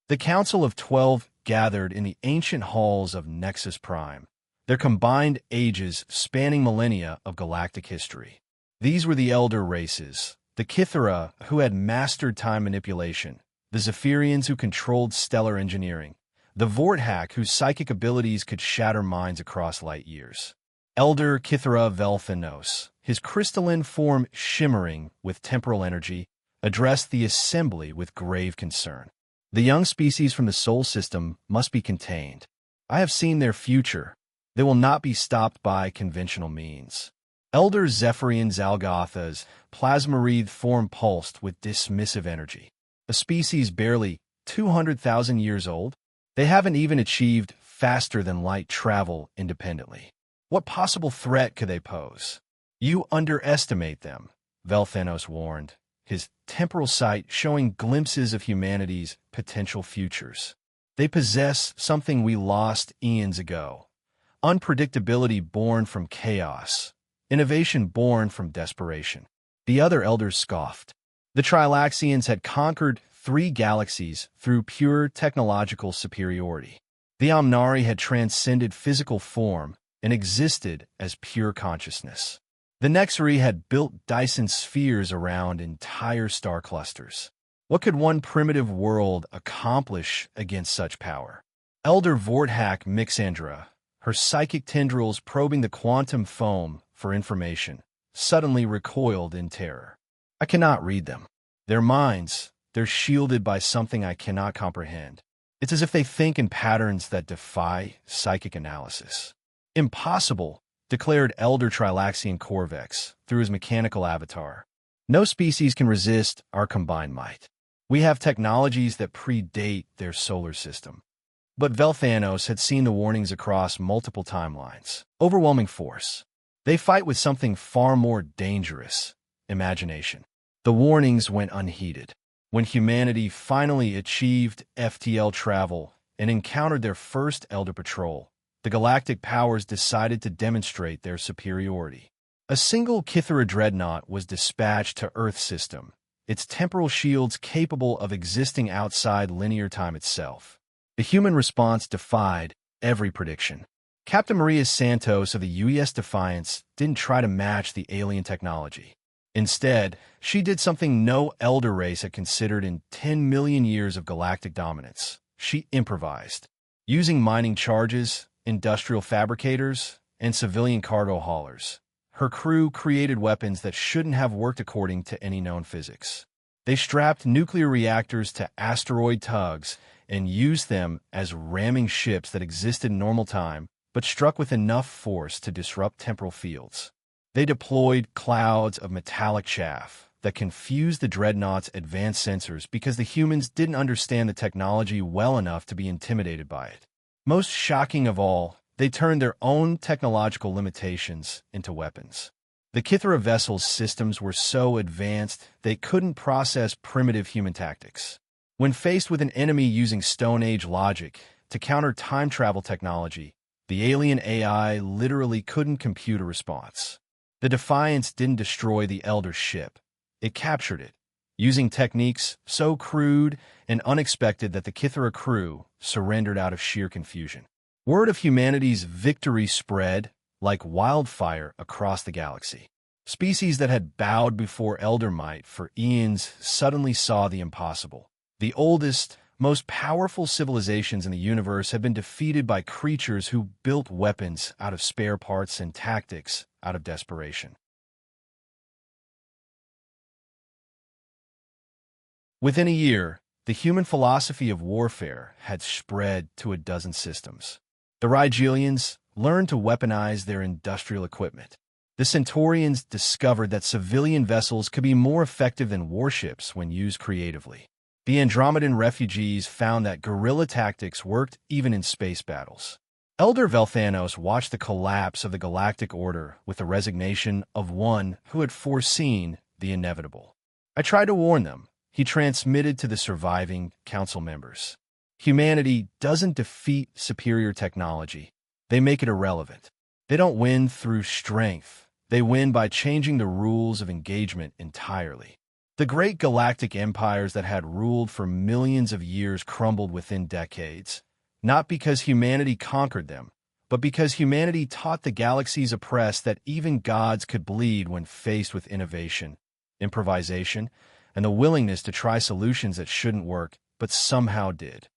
The Council of 12 gathered in the ancient halls of Nexus Prime, their combined ages spanning millennia of galactic history. These were the Elder races, the Kythera, who had mastered time manipulation, the Zephyrians, who controlled stellar engineering, the Vorthak, whose psychic abilities could shatter minds across light years. Elder Kythera Velthanos, his crystalline form shimmering with temporal energy, addressed the assembly with grave concern. The young species from the Sol system must be contained. I have seen their future. They will not be stopped by conventional means. Elder Zephyrian Zalgotha's plasma-wreathed form pulsed with dismissive energy. A species barely 200,000 years old? They haven't even achieved faster-than-light travel independently. What possible threat could they pose? You underestimate them, Velthanos warned, his temporal sight showing glimpses of humanity's potential futures. They possess something we lost eons ago. Unpredictability born from chaos. Innovation born from desperation. The other elders scoffed. The Trilaxians had conquered 3 galaxies through pure technological superiority. The Omnari had transcended physical form and existed as pure consciousness. The Nexari had built Dyson spheres around entire star clusters. What could one primitive world accomplish against such power? Elder Vorthak Mixandra, her psychic tendrils probing the quantum foam for information, suddenly recoiled in terror. I cannot read them. Their minds, they're shielded by something I cannot comprehend. It's as if they think in patterns that defy psychic analysis. Impossible, declared Elder Trilaxian Corvex through his mechanical avatar. No species can resist our combined might. We have technologies that predate their solar system. But Velthanos had seen the warnings across multiple timelines. Overwhelming force. They fight with something far more dangerous: imagination. The warnings went unheeded. When humanity finally achieved FTL travel and encountered their first Elder Patrol, the galactic powers decided to demonstrate their superiority. A single Kythera dreadnought was dispatched to Earth system, its temporal shields capable of existing outside linear time itself. The human response defied every prediction. Captain Maria Santos of the UES Defiance didn't try to match the alien technology. Instead, she did something no elder race had considered in 10 million years of galactic dominance. She improvised. Using mining charges, industrial fabricators, and civilian cargo haulers, her crew created weapons that shouldn't have worked according to any known physics. They strapped nuclear reactors to asteroid tugs and used them as ramming ships that existed in normal time but struck with enough force to disrupt temporal fields. They deployed clouds of metallic chaff that confused the dreadnought's advanced sensors because the humans didn't understand the technology well enough to be intimidated by it. Most shocking of all, they turned their own technological limitations into weapons. The Kythera vessel's systems were so advanced they couldn't process primitive human tactics. When faced with an enemy using Stone Age logic to counter time travel technology, the alien AI literally couldn't compute a response. The Defiance didn't destroy the Elder ship. It captured it, using techniques so crude and unexpected that the Kythera crew surrendered out of sheer confusion. Word of humanity's victory spread like wildfire across the galaxy. Species that had bowed before Elder might for eons suddenly saw the impossible. The oldest, most powerful civilizations in the universe had been defeated by creatures who built weapons out of spare parts and tactics out of desperation. Within a year, the human philosophy of warfare had spread to a dozen systems. The Rigelians learned to weaponize their industrial equipment. The Centaurians discovered that civilian vessels could be more effective than warships when used creatively. The Andromedan refugees found that guerrilla tactics worked even in space battles. Elder Velthanos watched the collapse of the galactic order with the resignation of one who had foreseen the inevitable. I tried to warn them, he transmitted to the surviving council members. Humanity doesn't defeat superior technology. They make it irrelevant. They don't win through strength. They win by changing the rules of engagement entirely. The great galactic empires that had ruled for millions of years crumbled within decades, not because humanity conquered them, but because humanity taught the galaxy's oppressed that even gods could bleed when faced with innovation, improvisation, and the willingness to try solutions that shouldn't work, but somehow did.